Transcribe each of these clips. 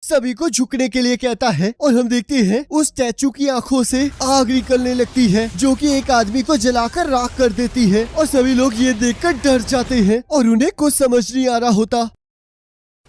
सभी को झुकने के लिए कहता है और हम देखते हैं उस स्टैचू की आंखों से आग निकलने लगती है जो कि एक आदमी को जलाकर राख कर देती है और सभी लोग ये देखकर डर जाते हैं और उन्हें कुछ समझ नहीं आ रहा होता।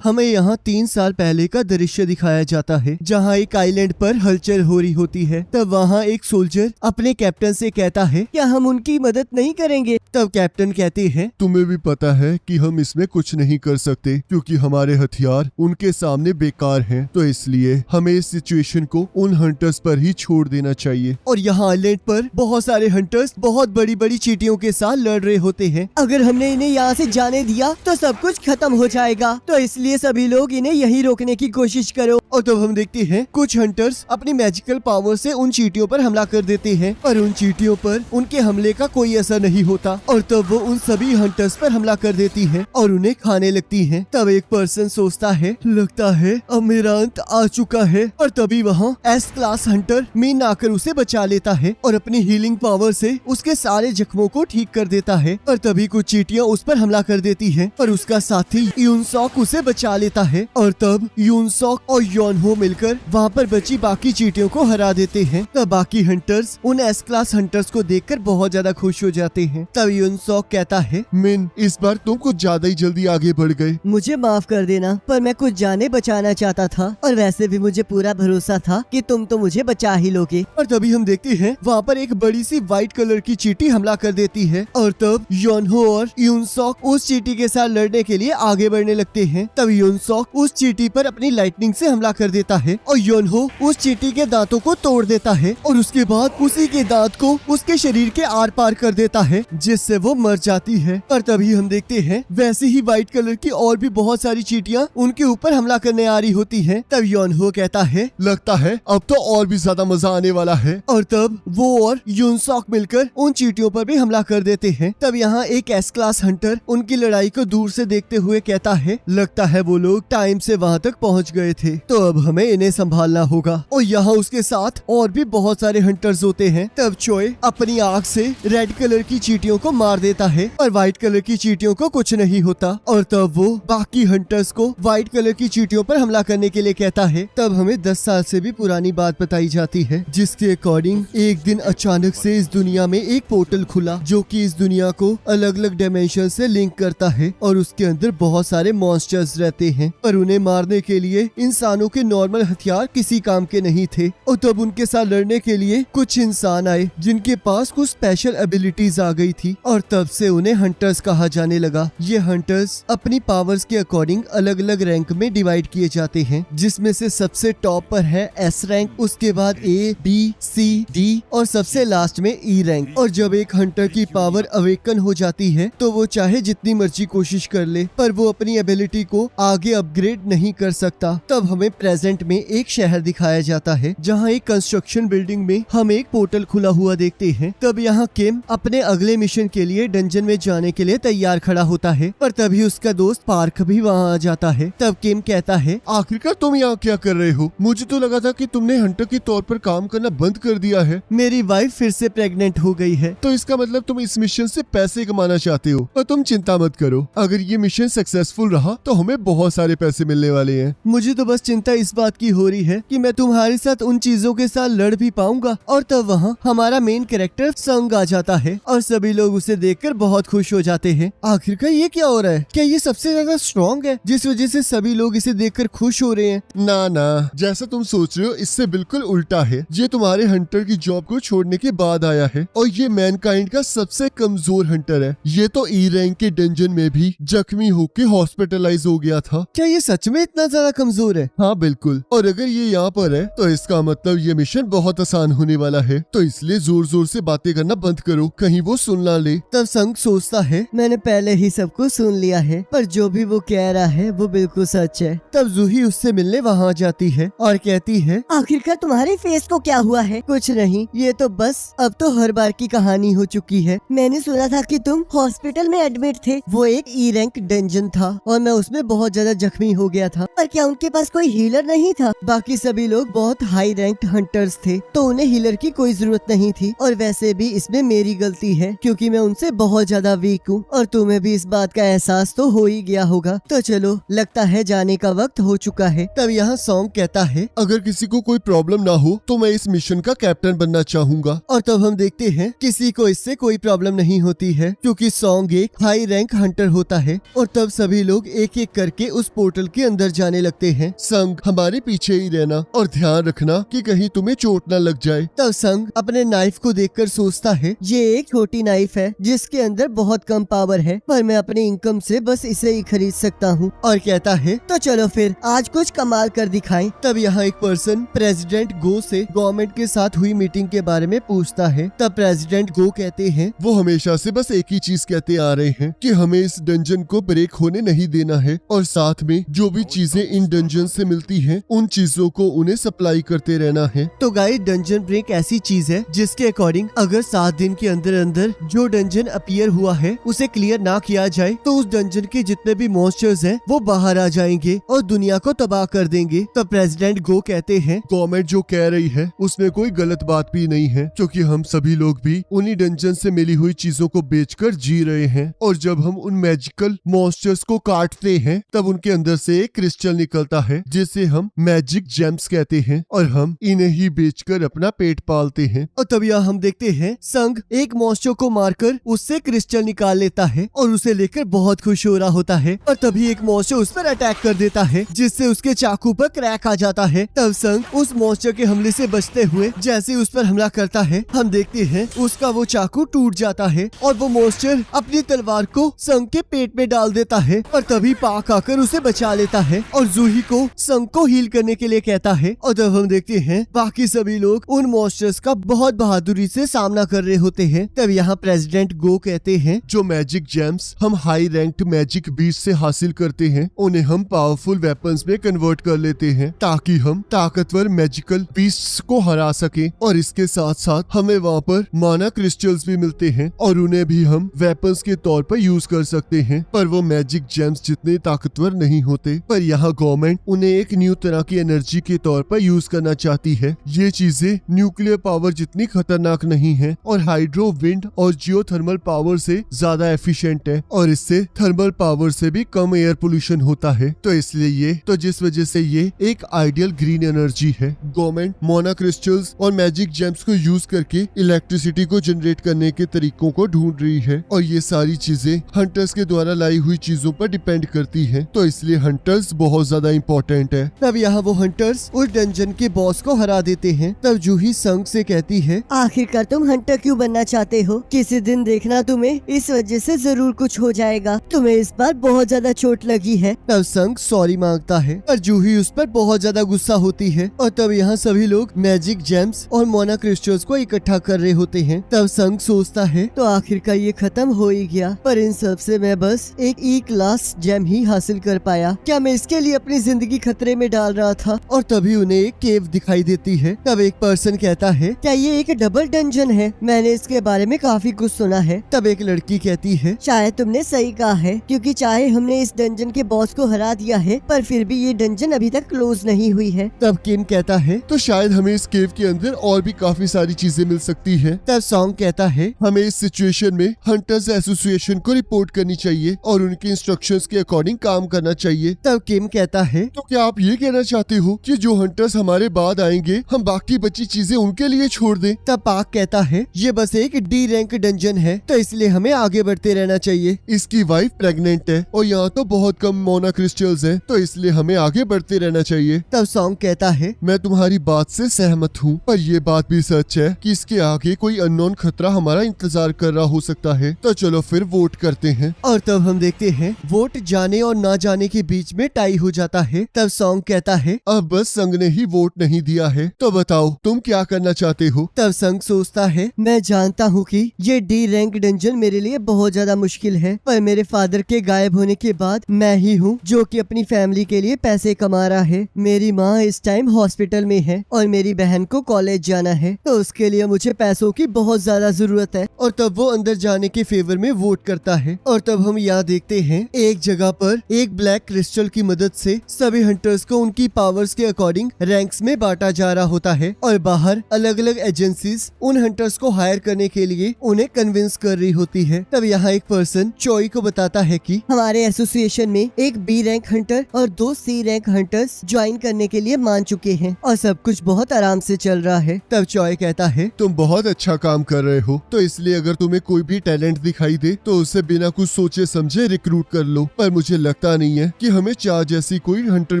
हमें यहाँ 3 साल पहले का दृश्य दिखाया जाता है जहाँ एक आइलैंड पर हलचल हो रही होती है। तब वहाँ एक सोल्जर अपने कैप्टन से कहता है क्या हम उनकी मदद नहीं करेंगे। तब कैप्टन कहते हैं तुम्हें भी पता है कि हम इसमें कुछ नहीं कर सकते क्योंकि हमारे हथियार उनके सामने बेकार हैं, तो इसलिए हमें इस सिचुएशन को उन हंटर्स पर ही छोड़ देना चाहिए। और यहाँ आइलैंड पर बहुत सारे हंटर्स बहुत बड़ी बड़ी चींटियों के साथ लड़ रहे होते हैं। अगर हमने इन्हें यहाँ से जाने दिया तो सब कुछ खत्म हो जाएगा, तो इसलिए सभी लोग इन्हें यहीं रोकने की कोशिश करो। और तब हम देखते हैं कुछ हंटर्स अपनी मैजिकल पावर से उन चींटियों पर हमला कर देते हैं और उन चींटियों पर उनके हमले का कोई असर नहीं होता और तब वो उन सभी हंटर्स पर हमला कर देती है और उन्हें खाने लगती है। तब एक पर्सन सोचता है लगता है अब मेरा अंत आ चुका है और तभी वहाँ एस क्लास हंटर मीन आकर उसे बचा लेता है और अपनी हीलिंग पावर से उसके सारे जख्मों को ठीक कर देता है। और तभी कुछ चींटियां उस पर हमला कर देती है और उसका साथी यूनसॉक उसे बचा लेता है और तब यूनसॉक और योनहो मिलकर वहाँ पर बची बाकी चींटियों को हरा देते हैं। तब बाकी हंटर्स उन एस क्लास हंटर्स को देखकर बहुत ज्यादा खुश हो जाते हैं। तब यूनसॉक कहता है मिन इस बार तुम कुछ ज्यादा ही जल्दी आगे बढ़ गए, मुझे माफ कर देना पर मैं कुछ जाने बचाना चाहता था और वैसे भी मुझे पूरा भरोसा था कि तुम तो मुझे बचा ही लोगे। और तभी हम देखते हैं वहाँ पर एक बड़ी सी व्हाइट कलर की चींटी हमला कर देती है और तब योनहो और यूनसॉक उस चींटी के साथ लड़ने के लिए आगे बढ़ने लगते हैं। तब यूनसॉक उस चींटी पर अपनी लाइटनिंग से हमला कर देता है और योनहो उस चींटी के दांतों को तोड़ देता है और उसके बाद उसी के दांत को उसके शरीर के आर पार कर देता है जिससे वो मर जाती है। और तभी हम देखते हैं वैसे ही व्हाइट कलर की और भी बहुत सारी चींटियां उनके ऊपर हमला करने आ रही होती हैं। तब योनहो कहता है लगता है अब तो और भी ज्यादा मजा आने वाला है। और तब वो और यूनसॉक मिलकर उन चींटियों पर भी हमला कर देते हैं। तब यहाँ एक एस क्लास हंटर उनकी लड़ाई को दूर से देखते हुए कहता है लगता है वो लोग टाइम से वहाँ तक पहुँच गए थे, तो अब हमें इन्हें संभालना होगा। और यहाँ उसके साथ और भी बहुत सारे हंटर्स होते हैं। तब चोय अपनी आग से रेड कलर की चींटियों को मार देता है और व्हाइट कलर की चींटियों को कुछ नहीं होता। और तब वो बाकी हंटर्स को व्हाइट कलर की चींटियों पर हमला करने के लिए कहता है। तब हमें 10 साल से भी पुरानी बात बताई जाती है जिसके अकॉर्डिंग एक दिन अचानक से इस दुनिया में एक पोर्टल खुला जो कि इस दुनिया को अलग अलग डायमेंशन से लिंक करता है और उसके अंदर बहुत सारे मॉन्स्टर्स रहते हैं पर उन्हें मारने के लिए इंसानों के नॉर्मल हथियार किसी काम के नहीं थे। और तब उनके साथ लड़ने के लिए कुछ इंसान आए जिनके पास कुछ स्पेशल एबिलिटीज आ गई थी और तब से उन्हें हंटर्स कहा जाने लगा। ये हंटर्स अपनी पावर्स के अकॉर्डिंग अलग अलग रैंक में डिवाइड किए जाते हैं जिसमें से सबसे टॉप पर है एस रैंक, उसके बाद ए, बी, सी, डी और सबसे लास्ट में ई रैंक। और जब एक हंटर की पावर अवेकन हो जाती है तो वो चाहे जितनी मर्जी कोशिश कर ले पर वो अपनी एबिलिटी को आगे अपग्रेड नहीं कर सकता। तब हमें प्रेजेंट में एक शहर दिखाया जाता है जहाँ एक कंस्ट्रक्शन बिल्डिंग में हम एक पोर्टल खुला हुआ देखते हैं। तब यहाँ किम अपने अगले मिशन के लिए डंजन में जाने के लिए तैयार खड़ा होता है पर तभी उसका दोस्त पार्क भी वहाँ आ जाता है। तब किम कहता है आखिरकार तुम यहाँ क्या कर रहे हो? मुझे तो लगा था कि तुमने हंटर के तौर पर काम करना बंद कर दिया है। मेरी वाइफ फिर से प्रेग्नेंट हो गई है। तो इसका मतलब तुम इस मिशन से पैसे कमाना चाहते हो। और तुम चिंता मत करो, अगर ये मिशन सक्सेसफुल रहा तो हमें बहुत सारे पैसे मिलने वाले हैं। मुझे तो बस चिंता इस बात की हो रही है कि मैं तुम्हारे साथ उन चीजों के साथ लड़ भी पाऊंगा। और तब वहाँ हमारा मेन कैरेक्टर संग आ जाता है और सभी लोग उसे देखकर बहुत खुश हो जाते हैं। आखिरकार ये क्या हो रहा है? क्या ये सबसे ज्यादा स्ट्रॉन्ग है जिस वजह से सभी लोग इसे देखकर खुश हो रहे हैं? ना, जैसा तुम सोच रहे हो इससे बिल्कुल उल्टा है। ये तुम्हारे हंटर की जॉब को छोड़ने के बाद आया है और ये मैनकाइंड का सबसे कमजोर हंटर है। ये तो ई रैंक के डंजन में भी जख्मी होकर हॉस्पिटलाइज हो गया था। क्या ये सच में इतना ज्यादा कमजोर है? हाँ बिल्कुल। और अगर ये यहाँ पर है तो इसका मतलब ये मिशन बहुत आसान होने वाला है, तो इसलिए जोर जोर से बातें करना बंद करो, कहीं वो सुन ना ले। तब संग सोचता है मैंने पहले ही सब कुछ सुन लिया है पर जो भी वो कह रहा है वो बिल्कुल सच है। तब जूही उससे मिलने वहाँ जाती है और कहती है आखिरकार तुम्हारे फेस को क्या हुआ है? कुछ नहीं, ये तो बस अब तो हर बार की कहानी हो चुकी है। मैंने सुना था कि तुम हॉस्पिटल में एडमिट थे। वो एक ई रैंक डंजन था और मैं उसमें बहुत ज्यादा जख्मी हो गया था। पर क्या उनके पास कोई हीलर नहीं था? बाकी सभी लोग बहुत हाई रैंक्ड हंटर्स थे, तो उन्हें हीलर की कोई जरूरत नहीं थी। और वैसे भी इसमें मेरी गलती है, क्योंकि मैं उनसे बहुत ज्यादा वीक हूँ, और तुम्हें भी इस बात का एहसास तो हो ही गया होगा। तो चलो, लगता है जाने का वक्त हो चुका है। तब यहाँ सॉन्ग कहता है, अगर किसी को कोई प्रॉब्लम ना हो तो मैं इस मिशन का कैप्टन बनना चाहूंगा। और तब हम देखते हैं किसी को इससे कोई प्रॉब्लम नहीं होती है, क्योंकि सॉन्ग एक हाई रैंक हंटर होता है। और तब सभी लोग एक एक करके उस पोर्टल के अंदर जाने लगते हैं। संग, हमारे पीछे ही रहना और ध्यान रखना कि कहीं तुम्हें चोट न लग जाए। तब संग अपने नाइफ को देखकर सोचता है, ये एक छोटी नाइफ है जिसके अंदर बहुत कम पावर है, पर मैं अपनी इनकम से बस इसे ही खरीद सकता हूँ। और कहता है, तो चलो फिर आज कुछ कमाल कर दिखाएं। तब यहाँ एक पर्सन प्रेसिडेंट गो से गवर्नमेंट के साथ हुई मीटिंग के बारे में पूछता है। तब प्रेसिडेंट गो कहते हैं, वो हमेशा से बस एक ही चीज कहते आ रहे हैं कि हमें इस डंजन को ब्रेक होने नहीं देना है, और साथ में जो भी चीजें इन डंजन से मिलती हैं उन चीजों को उन्हें सप्लाई करते रहना है। तो गाइस, डंजन ब्रेक ऐसी चीज है जिसके अकॉर्डिंग अगर 7 दिन के अंदर अंदर जो डंजन अपीयर हुआ है उसे क्लियर ना किया जाए तो उस डंजन के जितने भी मॉन्स्टर्स हैं वो बाहर आ जाएंगे और दुनिया को तबाह कर देंगे। तो प्रेसिडेंट गो कहते हैं, गवर्नमेंट जो कह रही है उसमें कोई गलत बात भी नहीं है, क्योंकि हम सभी लोग भी उन्हीं डंजन से मिली हुई चीजों को बेचकर जी रहे हैं। और जब हम उन मैजिकल मॉन्स्टर्स को काटते हैं तब उनके अंदर से एक क्रिस्टल निकलता है जिसे हम मैजिक जेम्स कहते हैं, और हम इन्हें ही बेचकर अपना पेट पालते हैं। और तब यहाँ हम देखते हैं संग एक मॉन्स्टर को मारकर उससे क्रिस्टल निकाल लेता है और उसे लेकर बहुत खुश हो रहा होता है। और तभी एक मॉन्स्टर उस पर अटैक कर देता है जिससे उसके चाकू पर क्रैक आ जाता है। तब संग उस मॉन्स्टर के हमले से बचते हुए जैसे उस पर हमला करता है, हम देखते हैं उसका वो चाकू टूट जाता है और वो मॉन्स्टर अपनी तलवार को संग के पेट में डाल देता है। और तभी पाक आकर उसे बचा लेता है और जूही को संग को हील करने के लिए कहता है। और तब हम देखते हैं बाकी सभी लोग उन मॉन्स्टर्स का बहुत बहादुरी से सामना कर रहे होते हैं। तब यहाँ प्रेसिडेंट गो कहते हैं, जो मैजिक जेम्स हम हाई रैंक्ड मैजिक बीस्ट से हासिल करते हैं उन्हें हम पावरफुल वेपन्स में कन्वर्ट कर लेते हैं ताकि हम ताकतवर मैजिकल बीस्ट्स को हरा सके। और इसके साथ साथ हमें वहाँ पर माना क्रिस्टल्स भी मिलते हैं और उन्हें भी हम वेपन्स के तौर पर यूज कर सकते हैं, पर वो मैजिक जेम्स जितने ताकतवर नहीं होते। पर यहाँ गवर्नमेंट उन्हें एक न्यू तरह की एनर्जी के तौर पर यूज करना चाहती है। ये चीजें न्यूक्लियर पावर जितनी खतरनाक नहीं है और हाइड्रो, विंड और जियोथर्मल पावर से ज्यादा एफिशिएंट है, और इससे थर्मल पावर से भी कम एयर पोल्यूशन होता है। तो इसलिए जिस वजह से ये एक आइडियल ग्रीन एनर्जी है। गवर्नमेंट मोना क्रिस्टल्स और मैजिक जेम्स को यूज करके इलेक्ट्रिसिटी को जनरेट करने के तरीकों को ढूंढ रही है, और ये सारी चीजें हंटर्स के द्वारा लाई हुई चीजों पर डिपेंड करती है। तो इसलिए हंटर्स बहुत ज्यादा इम्पोर्टेंट है। तब यहाँ वो हंटर्स उस डंजन के बॉस को हरा देते हैं। तब जूही संग से कहती है, आखिरकार तुम हंटर क्यों बनना चाहते हो? किसी दिन देखना तुम्हें इस वजह से जरूर कुछ हो जाएगा। तुम्हें इस बार बहुत ज्यादा चोट लगी है। तब संग सॉरी मांगता है और जूही उस पर बहुत ज्यादा गुस्सा होती है। और तब यहाँ सभी लोग मैजिक जेम्स और मोना क्रिस्टल्स को इकट्ठा कर रहे होते हैं। तब संग सोचता है, तो आखिरकार ये खत्म हो ही गया, पर इन सब से मैं बस एक ई क्लास जेम ही हासिल कर पाया। क्या मैं इसके लिए अपनी जिंदगी खतरे में डाल रहा था? और तभी उन्हें एक केव दिखाई देती है। तब एक पर्सन कहता है, क्या ये एक डबल डंजन है? मैंने इसके बारे में काफी कुछ सुना है। तब एक लड़की कहती है, शायद तुमने सही कहा है, क्योंकि चाहे हमने इस डंजन के बॉस को हरा दिया है पर फिर भी ये डंजन अभी तक क्लोज नहीं हुई है। तब किम कहता है, तो शायद हमें इस केव के अंदर और भी काफी सारी चीजें मिल सकती है। तब सॉन्ग कहता है, हमें इस सिचुएशन में हंटर्स एसोसिएशन को रिपोर्ट करनी चाहिए और उनके इंस्ट्रक्शंस के अकॉर्डिंग काम करना चाहिए। तब किम कहता है, तो क्या आप ये कहना चाहते हो कि जो हंटर्स हमारे बाद आएंगे हम बाकी बची चीजें उनके लिए छोड़ दें? तब पाक कहता है, ये बस एक डी रैंक डंजन है, तो इसलिए हमें आगे बढ़ते रहना चाहिए। इसकी वाइफ प्रेग्नेंट है और यहाँ तो बहुत कम मोना क्रिस्टल्स हैं, तो इसलिए हमें आगे बढ़ते रहना चाहिए। तब सॉन्ग कहता है, मैं तुम्हारी बात से सहमत हूँ, पर ये बात भी सच है कि इसके आगे कोई अननोन खतरा हमारा इंतजार कर रहा हो सकता है। तो चलो फिर वोट करते हैं। और तब हम देखते हैं वोट जाने और ना जाने के बीच में टाई हो जाता है। तब सॉन्ग कहता है, अब बस संग ने ही वोट नहीं दिया है, तो बताओ तुम क्या करना चाहते हो? तब संग सोचता है, मैं जानता हूँ कि ये डी रैंक डंजन मेरे लिए बहुत ज्यादा मुश्किल है, पर मेरे फादर के गायब होने के बाद मैं ही हूँ जो कि अपनी फैमिली के लिए पैसे कमा रहा है। मेरी माँ इस टाइम हॉस्पिटल में है और मेरी बहन को कॉलेज जाना है, तो उसके लिए मुझे पैसों की बहुत ज्यादा जरूरत है। और तब वो अंदर जाने के फेवर में वोट करता है। और तब हम यहाँ देखते हैं एक जगह पर एक ब्लैक क्रिस्टल की मदद से सभी हंटर्स को उनकी पावर्स के अकॉर्डिंग रैंक्स में बांटा जा रहा होता है और बाहर अलग अलग एजेंसीज उन हंटर्स को हायर करने के लिए उन्हें कन्विंस कर रही होती है। तब यहाँ एक पर्सन चॉय को बताता है कि हमारे एसोसिएशन में एक बी रैंक हंटर और 2 सी रैंक हंटर्स ज्वाइन करने के लिए मान चुके हैं और सब कुछ बहुत आराम से चल रहा है। तब चॉय कहता है तुम बहुत अच्छा काम कर रहे हो, तो इसलिए अगर तुम्हें कोई भी टैलेंट दिखाई दे तो उसे बिना कुछ सोचे समझे रिक्रूट कर लो, पर मुझे लगता नहीं है कि हमें चार जैसी कोई हंटर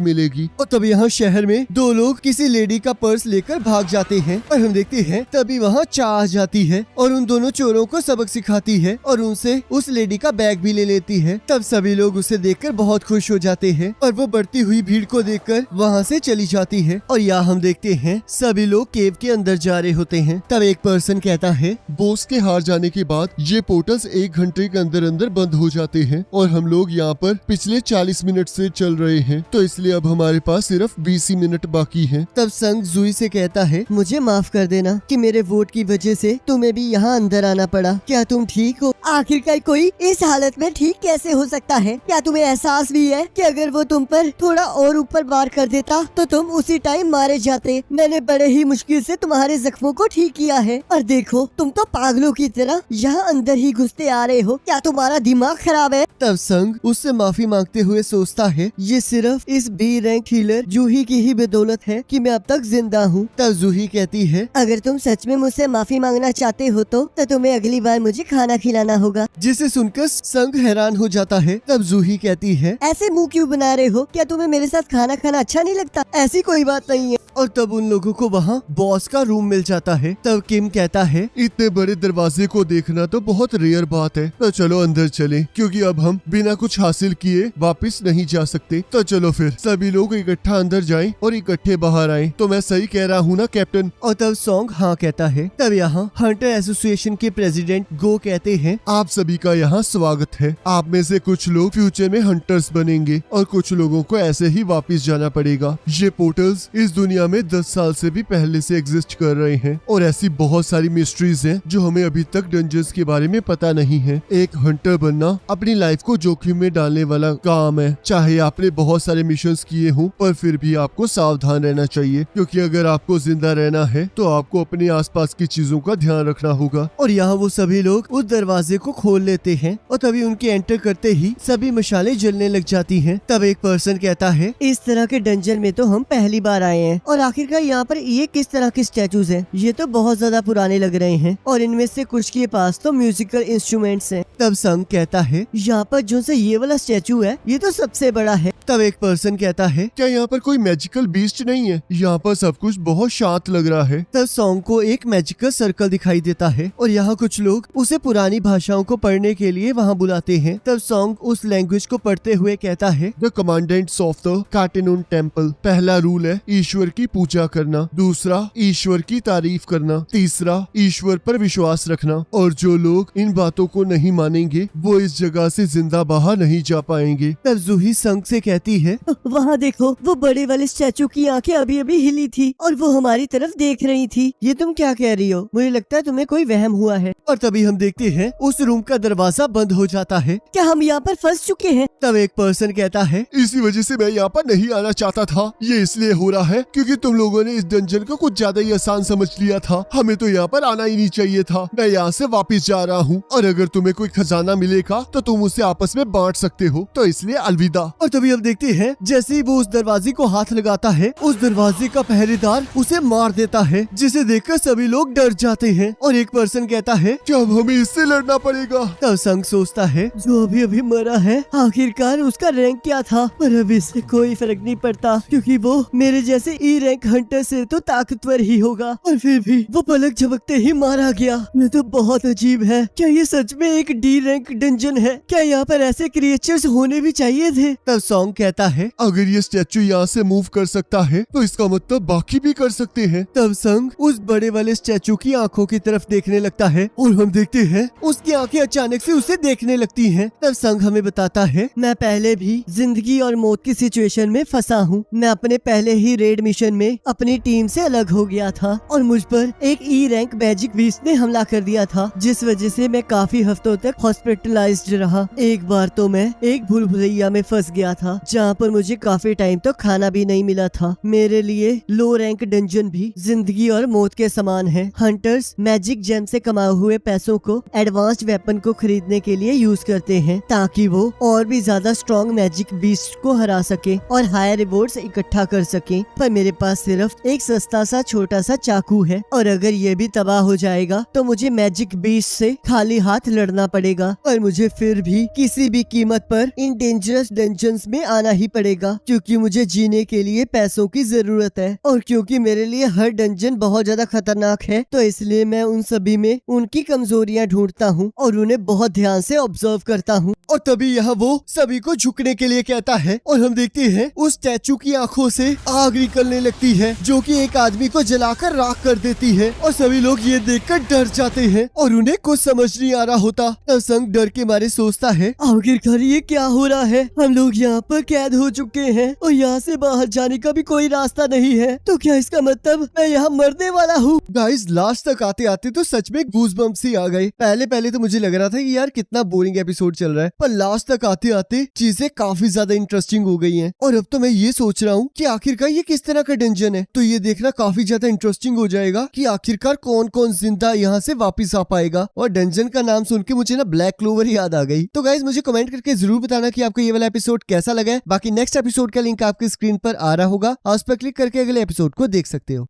मिलेगी। और तब यहाँ शहर में 2 लोग किसी लेडी का पर्स लेकर भाग जाते हैं और हम देखते हैं तभी वहाँ चाह आ जाती है और उन दोनों चोरों को सबक सिखाती है और उनसे उस लेडी का बैग भी ले लेती है। तब सभी लोग उसे देखकर बहुत खुश हो जाते हैं और वो बढ़ती हुई भीड़ को देखकर वहाँ से चली जाती है। और यहाँ हम देखते हैं सभी लोग केव के अंदर जा रहे होते हैं। तब एक पर्सन कहता है बॉस के हार जाने के बाद ये पोर्टल्स 1 घंटे के अंदर अंदर बंद हो जाते हैं और हम लोग यहाँ पर पिछले 40 मिनट से चल रहे हैं, तो इसलिए अब हमारे पास सिर्फ 20 ही मिनट बाकी हैं। तब संग जूही से कहता है मुझे माफ कर देना कि मेरे वोट की वजह से तुम्हें भी यहाँ अंदर आना पड़ा। क्या तुम ठीक हो? आखिरकार कोई इस हालत में ठीक कैसे हो सकता है? क्या तुम्हें एहसास भी है कि अगर वो तुम पर थोड़ा और ऊपर वार कर देता तो तुम उसी टाइम मारे जाते। मैंने बड़े ही मुश्किल से तुम्हारे जख्मों को ठीक किया है और देखो तुम तो पागलों की तरह यहाँ अंदर ही घुसते आ रहे हो। क्या तुम्हारा दिमाग खराब है? तब संग उससे माफी मांगते हुए सोचता है ये सिर्फ इस बी रैंक हीलर जूही की ही बदौलत है कि मैं अब तक जिंदा हूँ। तब जूही कहती है अगर तुम सच में मुझसे माफी मांगना चाहते हो तो तुम्हें अगली बार मुझे खाना खिलाना होगा। जिसे सुनकर संग हैरान हो जाता है। तब जूही कहती है ऐसे मुंह क्यों बना रहे हो? क्या तुम्हें मेरे साथ खाना खाना अच्छा नहीं लगता? ऐसी कोई बात नहीं है। और तब उन लोगों को वहाँ बॉस का रूम मिल जाता है। तब किम कहता है इतने बड़े दरवाजे को देखना तो बहुत रेयर बात है, तो चलो अंदर चलें, क्योंकि अब हम बिना कुछ हासिल किए वापस नहीं जा सकते। तो चलो फिर सभी लोग इकट्ठा अंदर जाएं और इकट्ठे बाहर आएं। तो मैं सही कह रहा हूँ ना कैप्टन? और तब सॉन्ग हाँ कहता है। तब यहाँ हंटर एसोसिएशन के प्रेसिडेंट गो कहते हैं आप सभी का यहाँ स्वागत है। आप में से कुछ लोग फ्यूचर में हंटर्स बनेंगे और कुछ लोगों को ऐसे ही वापस जाना पड़ेगा। ये पोर्टल्स इस दुनिया में 10 साल से भी पहले से एग्जिस्ट कर रहे हैं और ऐसी बहुत सारी मिस्ट्रीज हैं जो हमें अभी तक डंजन्स के बारे में पता नहीं है। एक हंटर बनना अपनी लाइफ को जोखिम में डालने वाला काम है। चाहे आपने बहुत सारे मिशंस किए हों, पर फिर भी आपको सावधान रहना चाहिए, क्योंकि अगर आपको जिंदा रहना है तो आपको अपने आसपास की चीजों का ध्यान रखना होगा। और यहाँ वो सभी लोग उस दरवाजे को खोल लेते हैं और तभी उनके एंटर करते ही सभी मशाले जलने लग जाती हैं। तब एक पर्सन कहता है इस तरह के डंजन में तो हम पहली बार आए हैं और आखिरकार यहाँ पर ये किस तरह के स्टैचूज हैं? ये तो बहुत ज्यादा पुराने लग रहे हैं और इनमें से कुछ के पास तो म्यूजिकल इंस्ट्रूमेंट्स हैं। तब संग कहता है यहाँ पर जो से ये वाला स्टैचू है ये तो सबसे बड़ा है। तब एक पर्सन कहता है क्या यहाँ पर कोई मैजिकल बीस्ट नहीं है? यहाँ पर सब कुछ बहुत शांत लग रहा है। तब सॉन्ग को एक मैजिकल सर्कल दिखाई देता है और यहाँ कुछ लोग उसे पुरानी भाषाओं को पढ़ने के लिए वहाँ बुलाते हैं। तब सॉन्ग उस लैंग्वेज को पढ़ते हुए कहता है द कमांडेंट्स ऑफ द काटेनून टेम्पल। पहला रूल है ईश्वर की पूजा करना, दूसरा ईश्वर की तारीफ करना, तीसरा ईश्वर पर विश्वास रखना, और जो लोग इन बातों को नहीं मानेंगे वो इस जगह से जिंदा बाहर नहीं जा पाएंगे। तब जूही संग से कहती है वहाँ देखो वो बड़े वाले स्टैचू की आंखें अभी अभी हिली थी और वो हमारी तरफ देख रही थी। ये तुम क्या कह रही हो? मुझे लगता है तुम्हें कोई वहम हुआ है। और तभी हम देखते हैं उस रूम का दरवाजा बंद हो जाता है। क्या हम यहाँ पर फंस चुके हैं? तब एक पर्सन कहता है इसी वजह से मैं यहाँ पर नहीं आना चाहता था। ये इसलिए हो रहा है क्योंकि तुम लोगों ने इस डंजन को कुछ ज्यादा ही आसान समझ लिया था। हमें तो यहाँ पर आना ही नहीं चाहिए था। मैं यहाँ से वापस जा रहा हूँ और अगर तुम्हें कोई खजाना मिलेगा तो तुम उसे आपस में बांट सकते हो, तो इसलिए अलविदा। और तभी हम देखते हैं जैसे ही वो उस दरवाजे को हाथ लगाता है उस दरवाजे का पहरेदार उसे मार देता है, जिसे देखकर सभी लोग डर जाते हैं। और एक पर्सन कहता है क्या अब हमें इससे लड़ना पड़ेगा? तब संग सोचता है जो अभी अभी मरा है आखिरकार उसका रैंक क्या था? पर अब इससे कोई फर्क नहीं पड़ता क्योंकि वो मेरे जैसे ई रैंक हंटर से तो ताकतवर ही होगा। और फिर भी वो पलक झपकते ही मारा गया। ये तो बहुत अजीब है। क्या ये सच में एक डी रैंक डंजन है? क्या यहाँ पर ऐसे क्रिएचर्स होने भी चाहिए थे? तब सॉन्ग कहता है अगर ये स्टैचू यहाँ से मूव कर सकता है तो इसका मतलब बाकी भी कर सकते हैं। तब संग उस बड़े वाले स्टैचू की आंखों की तरफ देखने लगता है और हम देखते हैं उसकी आंखें अचानक से उसे देखने लगती हैं। तब संग हमें बताता है मैं पहले भी जिंदगी और मौत की सिचुएशन में फंसा हूँ। मैं अपने पहले ही रेड मिशन मिशन में अपनी टीम से अलग हो गया था और मुझ पर एक ई रैंक मैजिक बीस्ट ने हमला कर दिया था, जिस वजह से मैं काफी हफ्तों तक हॉस्पिटलाइज्ड रहा। एक बार तो मैं एक भूल भुलैया में फंस गया था, जहाँ पर मुझे काफी टाइम तक खाना भी नहीं मिला था। मेरे लिए लो रैंक डंजन भी जिंदगी और मौत के समान है। हंटर्स मैजिक जेम से कमाए हुए पैसों को एडवांस्ड वेपन को खरीदने के लिए यूज करते हैं, ताकि वो और भी ज्यादा स्ट्रॉन्ग मैजिक बीस्ट को हरा सके और हायर रिवॉर्ड्स इकट्ठा कर सके। पर मेरे पास सिर्फ एक सस्ता सा छोटा सा चाकू है, और अगर ये भी तबाह हो जाएगा तो मुझे मैजिक बीस्ट से खाली हाथ लड़ना पड़ेगा, और मुझे फिर भी किसी भी कीमत पर इन डेंजरस डंजन्स में आना ही पड़ेगा, क्योंकि मुझे जीने के लिए पैसों की जरूरत है। और क्योंकि मेरे लिए हर डंजन बहुत ज्यादा खतरनाक है, तो इसलिए मैं उन सभी में उनकी कमजोरियां ढूंढता हूँ और उन्हें बहुत ध्यान से ऑब्जर्व करता हूँ। और तभी यहाँ वो सभी को झुकने के लिए कहता है, और हम देखते हैं उस स्टैचू की आंखों से आग निकलने लगती है, जो कि एक आदमी को जलाकर राख कर देती है। और सभी लोग ये देखकर डर जाते हैं और उन्हें कुछ समझ नहीं आ रहा होता। तब संग डर के मारे सोचता है, आखिरकार ये क्या हो रहा है? हम लोग यहाँ पर कैद हो चुके हैं और यहाँ से बाहर जाने का भी कोई रास्ता नहीं है। तो क्या इसका मतलब मैं यहाँ मरने वाला हूँ? गाइस लास्ट तक आते आते तो सच में गूज़बम्प्स ही आ गए। पहले तो मुझे लग रहा था कि यार कितना बोरिंग एपिसोड चल रहा है, पर लास्ट तक आते आते चीजें काफी ज्यादा इंटरेस्टिंग हो गई हैं। और अब तो मैं ये सोच रहा हूँ कि आखिरकार ये किस तरह का डंजन है। तो ये देखना काफी ज्यादा इंटरेस्टिंग हो जाएगा कि आखिरकार कौन कौन जिंदा यहाँ से वापस आ पाएगा। और डंजन का नाम सुन के मुझे ना ब्लैक क्लोवर याद आ गई। तो गाइस मुझे कमेंट करके जरूर बताना कि आपको ये वाला एपिसोड कैसा लगा है। बाकी नेक्स्ट एपिसोड का लिंक आपकी स्क्रीन पर आ रहा होगा, उस पर क्लिक करके अगले एपिसोड को देख सकते हो।